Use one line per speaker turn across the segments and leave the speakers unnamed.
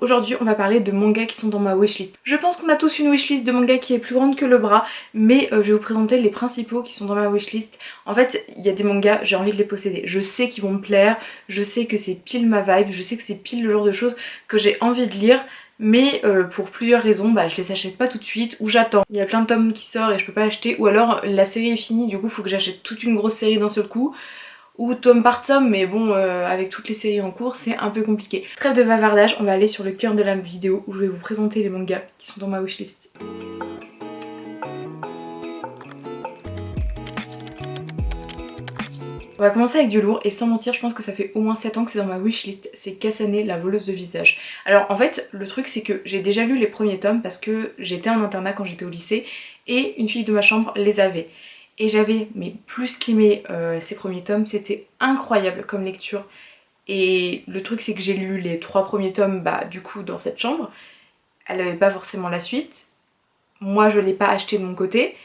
aujourd'hui on va parler de mangas qui sont dans ma wishlist. Je pense qu'on a tous une wishlist de mangas qui est plus grande que le bras, mais je vais vous présenter les principaux qui sont dans ma wishlist. En fait, il y a des mangas, j'ai envie de les posséder. Je sais qu'ils vont me plaire, je sais que c'est pile ma vibe, je sais que c'est pile le genre de choses que j'ai envie de lire. Mais pour plusieurs raisons, je les achète pas tout de suite ou j'attends. Il y a plein de tomes qui sortent et je peux pas acheter, ou alors la série est finie, du coup faut que j'achète toute une grosse série d'un seul coup. Ou tome par tome, mais bon, avec toutes les séries en cours, c'est un peu compliqué. Trêve de bavardage, on va aller sur le cœur de la vidéo où je vais vous présenter les mangas qui sont dans ma wishlist. On va commencer avec du lourd et sans mentir je pense que ça fait au moins 7 ans que c'est dans ma wishlist, c'est Kasane la voleuse de visage. Alors en fait le truc c'est que j'ai déjà lu les premiers tomes parce que j'étais en internat quand j'étais au lycée et une fille de ma chambre les avait. Et j'avais mais plus qu'aimé ces premiers tomes, c'était incroyable comme lecture. Et le truc c'est que j'ai lu les 3 premiers tomes du coup dans cette chambre, elle avait pas forcément la suite, moi je l'ai pas acheté de mon côté.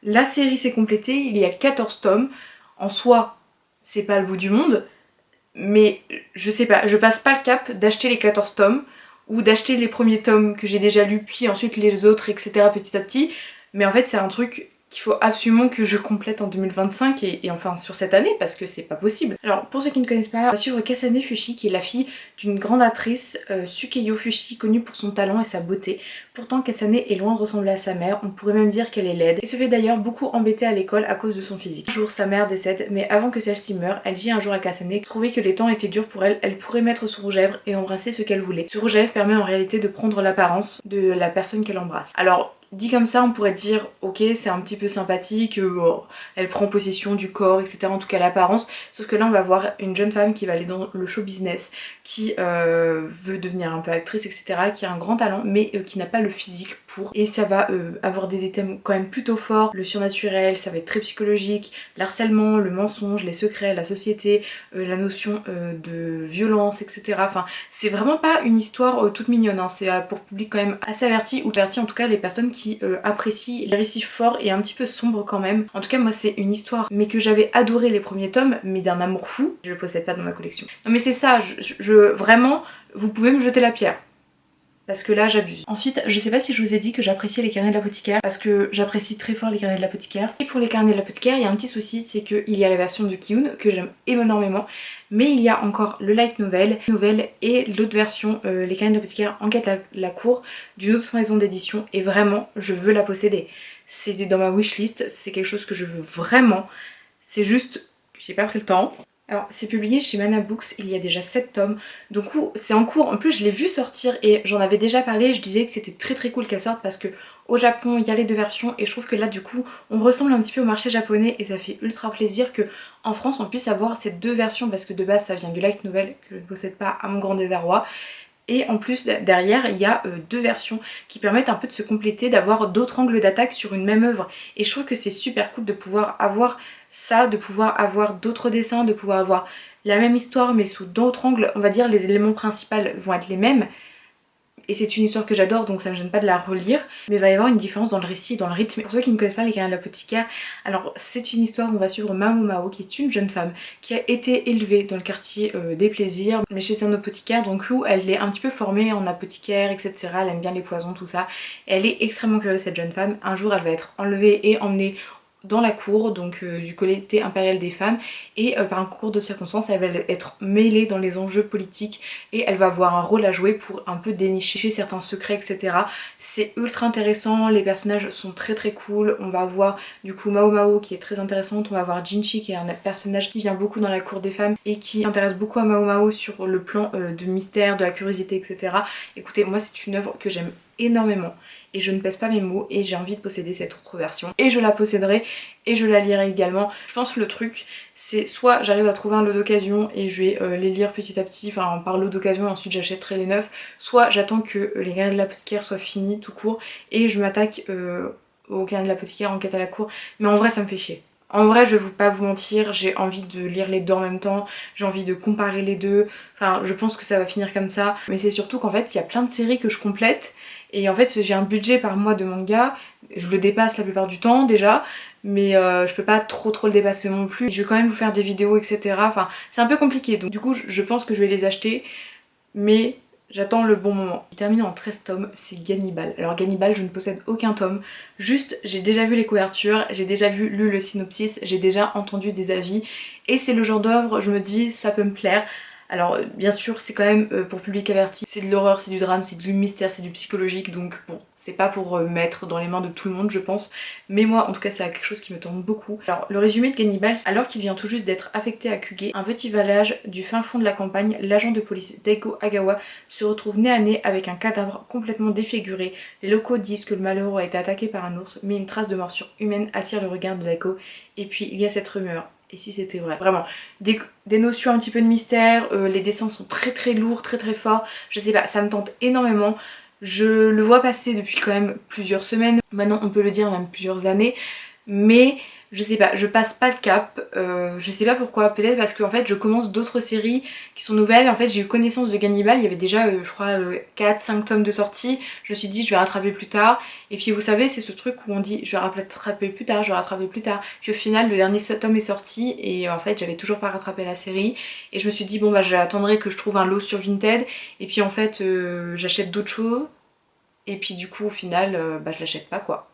La série s'est complétée, il y a 14 tomes, en soi c'est pas le bout du monde, mais je sais pas, je passe pas le cap d'acheter les 14 tomes ou d'acheter les premiers tomes que j'ai déjà lus puis ensuite les autres etc petit à petit, mais en fait c'est un truc qu'il faut absolument que je complète en 2025 et enfin sur cette année parce que c'est pas possible. Alors pour ceux qui ne connaissent pas, on va suivre Kasane Fushi qui est la fille d'une grande actrice, Sukeyo Fushi, connue pour son talent et sa beauté. Pourtant Kasane est loin de ressembler à sa mère, on pourrait même dire qu'elle est laide et se fait d'ailleurs beaucoup embêter à l'école à cause de son physique. Un jour sa mère décède, mais avant que celle-ci meure, elle dit un jour à Kasane que trouvait que les temps étaient durs pour elle, elle pourrait mettre son rouge à lèvres et embrasser ce qu'elle voulait. Ce rouge à lèvres permet en réalité de prendre l'apparence de la personne qu'elle embrasse. Alors dit comme ça, on pourrait dire ok c'est un petit peu sympathique, elle prend possession du corps, etc. En tout cas l'apparence. Sauf que là on va voir une jeune femme qui va aller dans le show business, qui veut devenir un peu actrice, etc. Qui a un grand talent mais qui n'a pas le physique pour. Et ça va aborder des thèmes quand même plutôt forts, le surnaturel, ça va être très psychologique, l'harcèlement, le mensonge, les secrets, la société, la notion de violence, etc. Enfin c'est vraiment pas une histoire toute mignonne, hein. C'est pour public quand même assez averti, ou averti en tout cas les personnes qui apprécient les récits forts et un petit peu sombres quand même. En tout cas moi c'est une histoire mais que j'avais adoré les premiers tomes, mais d'un amour fou. Je le possède pas dans ma collection. Non mais c'est ça, vraiment vous pouvez me jeter la pierre. Parce que là j'abuse. Ensuite, je sais pas si je vous ai dit que j'appréciais les carnets de l'apothicaire, parce que j'apprécie très fort les carnets de l'apothicaire. Et pour les carnets de l'apothicaire, il y a un petit souci, c'est qu'il y a la version de Ki-hoon que j'aime énormément, mais il y a encore le light novel et l'autre version, les carnets de l'apothicaire Enquête la cour, d'une autre maison d'édition, et vraiment je veux la posséder. C'est dans ma wishlist, c'est quelque chose que je veux vraiment, c'est juste que j'ai pas pris le temps. Alors c'est publié chez Mana Books, il y a déjà 7 tomes, donc c'est en cours. En plus je l'ai vu sortir et j'en avais déjà parlé, je disais que c'était très cool qu'elle sorte parce que au Japon il y a les deux versions et je trouve que là du coup on ressemble un petit peu au marché japonais et ça fait ultra plaisir que en France on puisse avoir ces deux versions parce que de base ça vient du light novel que je ne possède pas à mon grand désarroi. Et en plus derrière il y a deux versions qui permettent un peu de se compléter, d'avoir d'autres angles d'attaque sur une même œuvre. Et je trouve que c'est super cool de pouvoir avoir ça, de pouvoir avoir d'autres dessins, de pouvoir avoir la même histoire mais sous d'autres angles. On va dire les éléments principaux vont être les mêmes. Et c'est une histoire que j'adore donc ça me gêne pas de la relire, mais il va y avoir une différence dans le récit et dans le rythme. Pour ceux qui ne connaissent pas les carnets de l'apothicaire, alors c'est une histoire où on va suivre Mao qui est une jeune femme qui a été élevée dans le quartier des plaisirs, mais chez un apothicaire, donc où elle est un petit peu formée en apothicaire, etc. Elle aime bien les poisons, tout ça. Et elle est extrêmement curieuse cette jeune femme. Un jour elle va être enlevée et emmenée dans la cour donc du comité impérial des femmes et par un concours de circonstances elle va être mêlée dans les enjeux politiques et elle va avoir un rôle à jouer pour un peu dénicher certains secrets, etc. C'est ultra intéressant, les personnages sont très cool. On va voir du coup Mao qui est très intéressante, on va voir Jinchi qui est un personnage qui vient beaucoup dans la cour des femmes et qui s'intéresse beaucoup à Mao sur le plan de mystère, de la curiosité, etc. Écoutez, moi c'est une œuvre que j'aime énormément et je ne pèse pas mes mots et j'ai envie de posséder cette autre version et je la posséderai et je la lirai également. Je pense que le truc c'est soit j'arrive à trouver un lot d'occasion et je vais les lire petit à petit, enfin par lot d'occasion et ensuite j'achèterai les neufs, soit j'attends que les carnets de l'apothicaire soient finis tout court et je m'attaque aux carnets de l'apothicaire Enquête à la cour, mais en vrai ça me fait chier. En vrai je vais pas vous mentir, j'ai envie de lire les deux en même temps, j'ai envie de comparer les deux, enfin je pense que ça va finir comme ça, mais c'est surtout qu'en fait il y a plein de séries que je complète et en fait j'ai un budget par mois de manga, je le dépasse la plupart du temps déjà, mais je peux pas trop le dépasser non plus. Je vais quand même vous faire des vidéos, etc. Enfin c'est un peu compliqué donc du coup je pense que je vais les acheter, mais J'attends le bon moment. Il termine en 13 tomes, c'est Gannibal. Alors Gannibal, je ne possède aucun tome, juste j'ai déjà vu les couvertures, j'ai déjà lu le synopsis, j'ai déjà entendu des avis et c'est le genre d'œuvre, je me dis ça peut me plaire. Alors bien sûr c'est quand même pour public averti, c'est de l'horreur, c'est du drame, c'est du mystère, c'est du psychologique, donc bon, c'est pas pour mettre dans les mains de tout le monde je pense, mais moi en tout cas c'est quelque chose qui me tente beaucoup. Alors le résumé de Gannibal, alors qu'il vient tout juste d'être affecté à Kuge, un petit village du fin fond de la campagne, l'agent de police Daigo Agawa se retrouve nez à nez avec un cadavre complètement défiguré. Les locaux disent que le malheureux a été attaqué par un ours, mais une trace de morsure humaine attire le regard de Daigo, et puis il y a cette rumeur. Et si c'était vrai? Vraiment, des notions un petit peu de mystère, les dessins sont très lourds, très forts, je sais pas, ça me tente énormément. Je le vois passer depuis quand même plusieurs semaines, maintenant on peut le dire même plusieurs années, mais je sais pas, je passe pas le cap, je sais pas pourquoi, peut-être parce que en fait je commence d'autres séries qui sont nouvelles, en fait j'ai eu connaissance de Gannibal, il y avait déjà je crois 4-5 tomes de sortie, je me suis dit je vais rattraper plus tard, et puis vous savez c'est ce truc où on dit je vais rattraper plus tard, je vais rattraper plus tard, puis au final le dernier tome est sorti et en fait j'avais toujours pas rattrapé la série, et je me suis dit bon bah j'attendrai que je trouve un lot sur Vinted, et puis en fait j'achète d'autres choses, et puis du coup au final bah je l'achète pas quoi.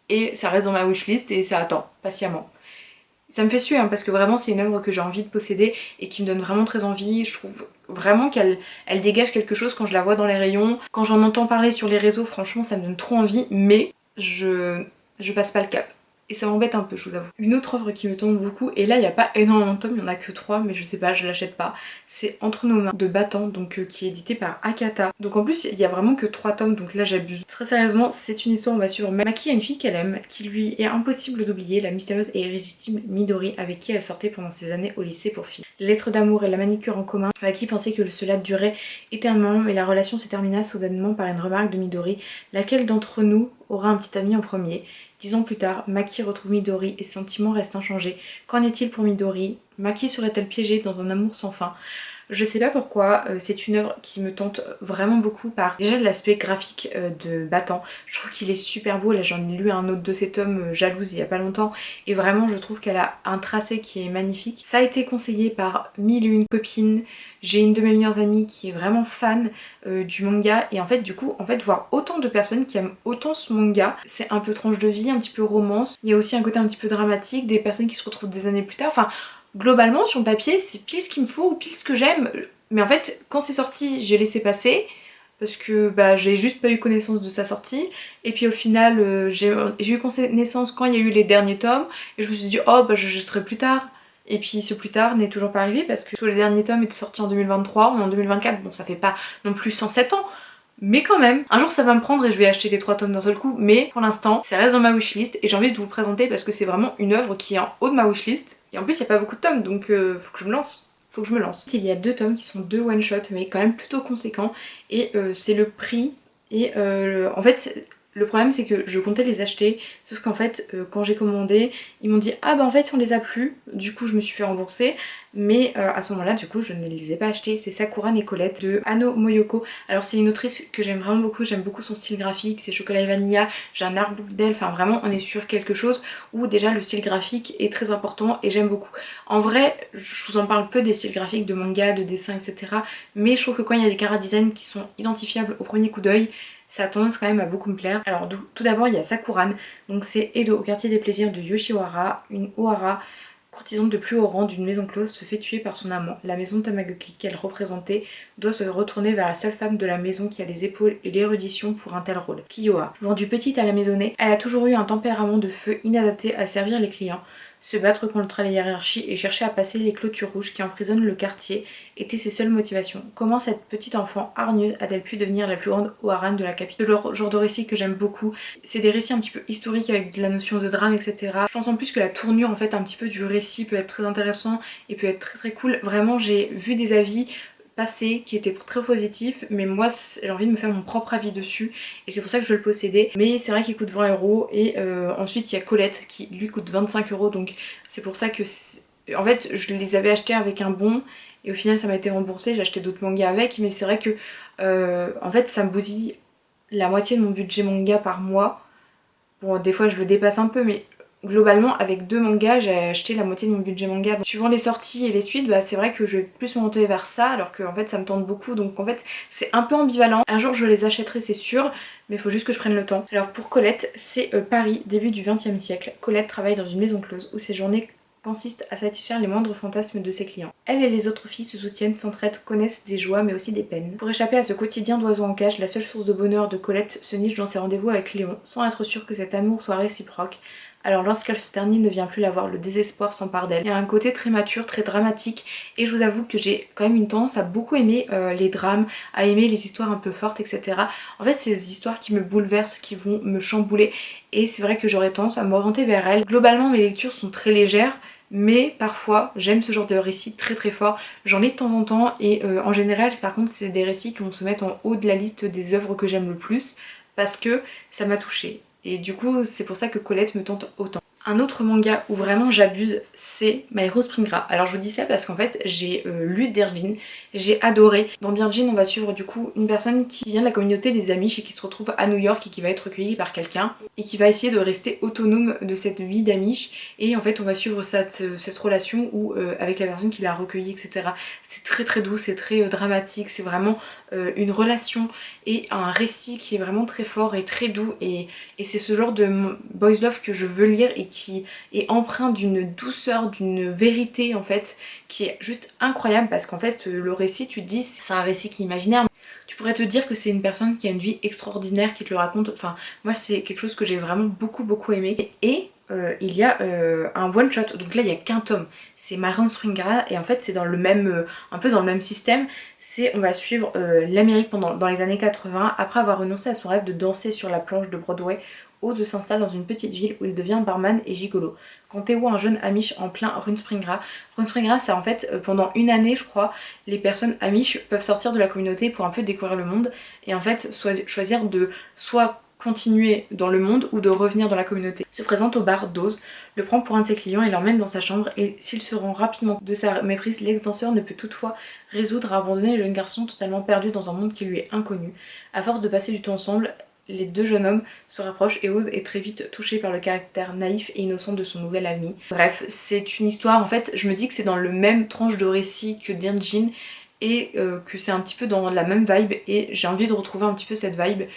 Et ça reste dans ma wishlist et ça attend patiemment. Ça me fait suer hein, parce que vraiment c'est une œuvre que j'ai envie de posséder et qui me donne vraiment très envie. Je trouve vraiment qu'elle dégage quelque chose quand je la vois dans les rayons. Quand j'en entends parler sur les réseaux, franchement ça me donne trop envie, mais je passe pas le cap. Et ça m'embête un peu, je vous avoue. Une autre œuvre qui me tente beaucoup, et là il n'y a pas énormément de tomes, il n'y en a que 3, mais je sais pas, je l'achète pas. C'est Entre nos mains de Battant, donc qui est édité par Akata. Donc en plus il y a vraiment que 3 tomes, donc là j'abuse. Très sérieusement, c'est une histoire, on va suivre Maki, une fille qu'elle aime, qui lui est impossible d'oublier, la mystérieuse et irrésistible Midori, avec qui elle sortait pendant ses années au lycée pour filles. Lettres d'amour et la manicure en commun, Maki pensait que cela durait éternellement, mais la relation se termina soudainement par une remarque de Midori. Laquelle d'entre nous aura un petit ami en premier? 10 ans plus tard, Maki retrouve Midori et ses sentiments restent inchangés. Qu'en est-il pour Midori? Maki serait-elle piégée dans un amour sans fin? Je sais pas pourquoi, c'est une œuvre qui me tente vraiment beaucoup par déjà l'aspect graphique de Battant. Je trouve qu'il est super beau, là j'en ai lu un autre de ses tomes, Jalouse, il y a pas longtemps, et vraiment je trouve qu'elle a un tracé qui est magnifique. Ça a été conseillé par 1001 copines, j'ai une de mes meilleures amies qui est vraiment fan du manga, et en fait du coup, voir autant de personnes qui aiment autant ce manga, c'est un peu tranche de vie, un petit peu romance, il y a aussi un côté un petit peu dramatique, des personnes qui se retrouvent des années plus tard, enfin globalement sur le papier c'est pile ce qu'il me faut ou pile ce que j'aime, mais en fait quand c'est sorti j'ai laissé passer parce que bah, j'ai juste pas eu connaissance de sa sortie, et puis au final j'ai eu connaissance quand il y a eu les derniers tomes et je me suis dit oh bah j'achèterai plus tard, et puis ce plus tard n'est toujours pas arrivé parce que les derniers tomes étaient sortis en 2023, on est en 2024, bon ça fait pas non plus 107 ans, mais quand même, un jour ça va me prendre et je vais acheter les 3 tomes d'un seul coup, mais pour l'instant ça reste dans ma wishlist et j'ai envie de vous le présenter parce que c'est vraiment une œuvre qui est en haut de ma wishlist, et en plus il n'y a pas beaucoup de tomes donc faut que je me lance. Faut que je me lance. Il y a 2 tomes qui sont 2 one shot mais quand même plutôt conséquents, et c'est le prix, et en fait le problème c'est que je comptais les acheter, sauf qu'en fait quand j'ai commandé ils m'ont dit ah bah en fait on les a plus, du coup je me suis fait rembourser, mais à ce moment là du coup je ne les ai pas achetés. C'est Sakura Nicolette de Ano Moyoko. Alors c'est une autrice que j'aime vraiment beaucoup, j'aime beaucoup son style graphique, c'est chocolat et vanilla, j'ai un artbook d'elle, enfin vraiment on est sur quelque chose où déjà le style graphique est très important et j'aime beaucoup. En vrai je vous en parle peu des styles graphiques de manga, de dessin etc, mais je trouve que quand il y a des chara design qui sont identifiables au premier coup d'œil, ça a tendance quand même à beaucoup me plaire. Alors tout d'abord il y a Sakuran, donc c'est Edo au quartier des plaisirs de Yoshiwara, une Ohara courtisane de plus haut rang d'une maison close se fait tuer par son amant. La maison Tamagoki qu'elle représentait doit se retourner vers la seule femme de la maison qui a les épaules et l'érudition pour un tel rôle. Kiyoa. Vendue petite à la maisonnée, elle a toujours eu un tempérament de feu inadapté à servir les clients. Se battre contre les hiérarchies et chercher à passer les clôtures rouges qui emprisonnent le quartier étaient ses seules motivations. Comment cette petite enfant hargneuse a-t-elle pu devenir la plus grande Oharan de la capitale? C'est le genre de récit que j'aime beaucoup. C'est des récits un petit peu historiques avec de la notion de drame, etc. Je pense en plus que la tournure en fait un petit peu du récit peut être très intéressant et peut être très cool. Vraiment j'ai vu des avis passé qui était très positif, mais moi j'ai envie de me faire mon propre avis dessus et c'est pour ça que je veux le posséder. Mais c'est vrai qu'il coûte 20 € et ensuite il y a Colette qui lui coûte 25 €, donc c'est pour ça que en fait je les avais achetés avec un bon et au final ça m'a été remboursé, j'ai acheté d'autres mangas avec, mais c'est vrai que en fait ça me bousille la moitié de mon budget manga par mois. Bon des fois je le dépasse un peu, mais globalement avec 2 mangas j'ai acheté la moitié de mon budget manga. Donc, suivant les sorties et les suites, bah c'est vrai que je vais plus m'orienter vers ça alors que en fait ça me tente beaucoup, donc en fait c'est un peu ambivalent. Un jour je les achèterai c'est sûr, mais il faut juste que je prenne le temps. Alors pour Colette, c'est Paris, début du XXe siècle. Colette travaille dans une maison close où ses journées consiste à satisfaire les moindres fantasmes de ses clients. Elle et les autres filles se soutiennent, s'entraident, connaissent des joies mais aussi des peines. Pour échapper à ce quotidien d'oiseau en cage, la seule source de bonheur de Colette se niche dans ses rendez-vous avec Léon, sans être sûre que cet amour soit réciproque. Alors lorsqu'elle se dernier ne vient plus la voir, le désespoir s'empare d'elle. Il y a un côté très mature, très dramatique, et je vous avoue que j'ai quand même une tendance à beaucoup aimer les drames, à aimer les histoires un peu fortes, etc. En fait, c'est des histoires qui me bouleversent, qui vont me chambouler, et c'est vrai que j'aurais tendance à m'orienter vers elles. Globalement, mes lectures sont très légères, mais parfois j'aime ce genre de récits très très fort, j'en ai de temps en temps et en général par contre c'est des récits qui vont se mettre en haut de la liste des œuvres que j'aime le plus parce que ça m'a touchée et du coup c'est pour ça que Colette me tente autant. Un autre manga où vraiment j'abuse, c'est My Hero Spring Ra. Alors je vous dis ça parce qu'en fait j'ai lu Dirjin, j'ai adoré. Dans Dirjin on va suivre du coup une personne qui vient de la communauté des Amish et qui se retrouve à New York et qui va être recueillie par quelqu'un et qui va essayer de rester autonome de cette vie d'Amish, et en fait on va suivre cette relation où avec la personne qui l'a recueillie, etc. C'est très très doux, c'est très dramatique, c'est vraiment une relation et un récit qui est vraiment très fort et très doux, et c'est ce genre de boys love que je veux lire et qui est empreint d'une douceur, d'une vérité en fait qui est juste incroyable parce qu'en fait le récit, tu te dis c'est un récit qui est imaginaire. Tu pourrais te dire que c'est une personne qui a une vie extraordinaire qui te le raconte, enfin moi c'est quelque chose que j'ai vraiment beaucoup aimé. Et il y a un one shot, donc là il n'y a qu'un tome, c'est Maroon Springara, et en fait c'est dans le même, un peu dans le même système. C'est on va suivre l'Amérique dans les années 80, après avoir renoncé à son rêve de danser sur la planche de Broadway, Oz s'installe dans une petite ville où il devient barman et gigolo. Quand Théo, un jeune Amish en plein Runspringa, c'est en fait pendant une année je crois, les personnes Amish peuvent sortir de la communauté pour un peu découvrir le monde et en fait choisir de soit continuer dans le monde ou de revenir dans la communauté. Se présente au bar d'Oz, le prend pour un de ses clients et l'emmène dans sa chambre, et s'il se rend rapidement de sa méprise, l'ex-danseur ne peut toutefois résoudre à abandonner le jeune garçon totalement perdu dans un monde qui lui est inconnu. À force de passer du temps ensemble, les deux jeunes hommes se rapprochent et Oz est très vite touché par le caractère naïf et innocent de son nouvel ami. Bref, c'est une histoire, en fait, je me dis que c'est dans le même tranche de récit que Dirjin et que c'est un petit peu dans la même vibe, et j'ai envie de retrouver un petit peu cette vibe.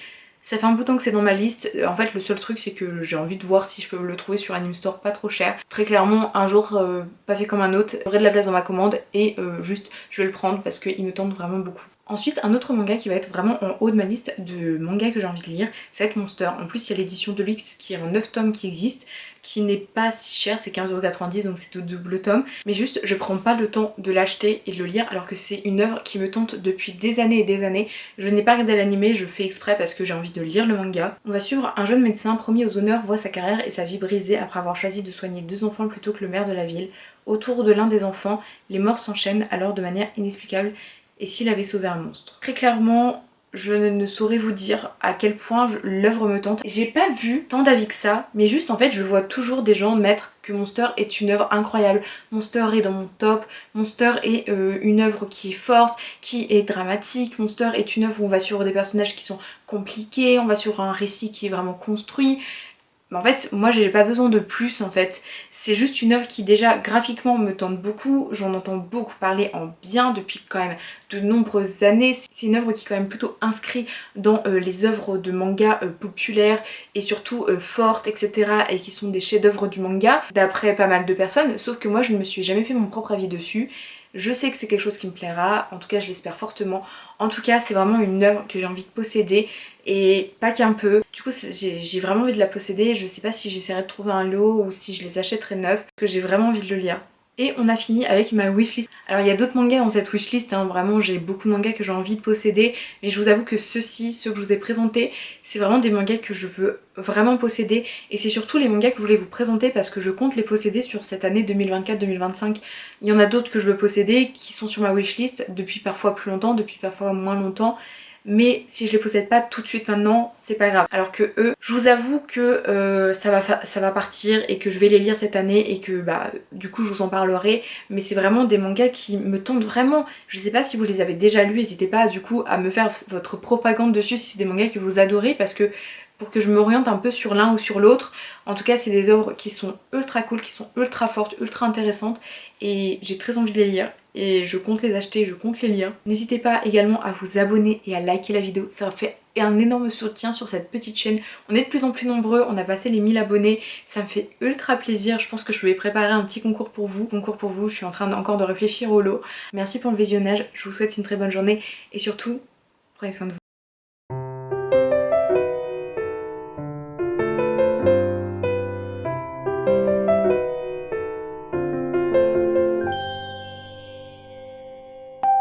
Ça fait un bout de temps que c'est dans ma liste, en fait le seul truc c'est que j'ai envie de voir si je peux le trouver sur Anime Store pas trop cher. Très clairement un jour, pas fait comme un autre, j'aurai de la place dans ma commande et juste je vais le prendre parce qu'il me tente vraiment beaucoup. Ensuite, un autre manga qui va être vraiment en haut de ma liste de mangas que j'ai envie de lire, ça va être Monster. En plus il y a l'édition Deluxe qui est en 9 tomes qui existe, qui n'est pas si cher, c'est 15,90 € donc c'est tout double tome. Mais juste je prends pas le temps de l'acheter et de le lire alors que c'est une œuvre qui me tente depuis des années et des années. Je n'ai pas regardé l'anime, je fais exprès parce que j'ai envie de lire le manga. On va suivre un jeune médecin promis aux honneurs voit sa carrière et sa vie brisée après avoir choisi de soigner 2 enfants plutôt que le maire de la ville. Autour de l'un des enfants, les morts s'enchaînent alors de manière inexplicable, et s'il avait sauvé un monstre. Très clairement, je ne saurais vous dire à quel point l'œuvre me tente. J'ai pas vu tant d'avis que ça, mais juste en fait je vois toujours des gens mettre que Monster est une œuvre incroyable. Monster est dans mon top, Monster est une œuvre qui est forte, qui est dramatique, Monster est une œuvre où on va suivre des personnages qui sont compliqués, on va sur un récit qui est vraiment construit. Mais en fait, moi j'ai pas besoin de plus en fait. C'est juste une œuvre qui déjà graphiquement me tente beaucoup, j'en entends beaucoup parler en bien depuis quand même de nombreuses années. C'est une œuvre qui est quand même plutôt inscrite dans les œuvres de manga populaires et surtout fortes, etc. et qui sont des chefs-d'œuvre du manga d'après pas mal de personnes, sauf que moi je ne me suis jamais fait mon propre avis dessus. Je sais que c'est quelque chose qui me plaira, en tout cas je l'espère fortement. En tout cas c'est vraiment une œuvre que j'ai envie de posséder, et pas qu'un peu. Du coup j'ai vraiment envie de la posséder, je sais pas si j'essaierai de trouver un lot ou si je les achèterai neufs, parce que j'ai vraiment envie de le lire. Et on a fini avec ma wishlist. Alors il y a d'autres mangas dans cette wishlist, hein, vraiment j'ai beaucoup de mangas que j'ai envie de posséder, mais je vous avoue que ceux que je vous ai présentés, c'est vraiment des mangas que je veux vraiment posséder, et c'est surtout les mangas que je voulais vous présenter parce que je compte les posséder sur cette année 2024-2025. Il y en a d'autres que je veux posséder qui sont sur ma wishlist depuis parfois plus longtemps, depuis parfois moins longtemps, mais si je les possède pas tout de suite maintenant, c'est pas grave. Alors que eux, je vous avoue que ça va partir et que je vais les lire cette année et que bah du coup je vous en parlerai, mais c'est vraiment des mangas qui me tentent vraiment. Je sais pas si vous les avez déjà lus, n'hésitez pas du coup à me faire votre propagande dessus si c'est des mangas que vous adorez, parce que pour que je m'oriente un peu sur l'un ou sur l'autre. En tout cas c'est des œuvres qui sont ultra cool, qui sont ultra fortes, ultra intéressantes et j'ai très envie de les lire et je compte les acheter, je compte les lire. N'hésitez pas également à vous abonner et à liker la vidéo, ça fait un énorme soutien sur cette petite chaîne. On est de plus en plus nombreux, on a passé les 1000 abonnés, ça me fait ultra plaisir. Je pense que je vais préparer un petit concours pour vous. Je suis en train encore de réfléchir au lot. Merci pour le visionnage, je vous souhaite une très bonne journée et surtout, prenez soin de vous.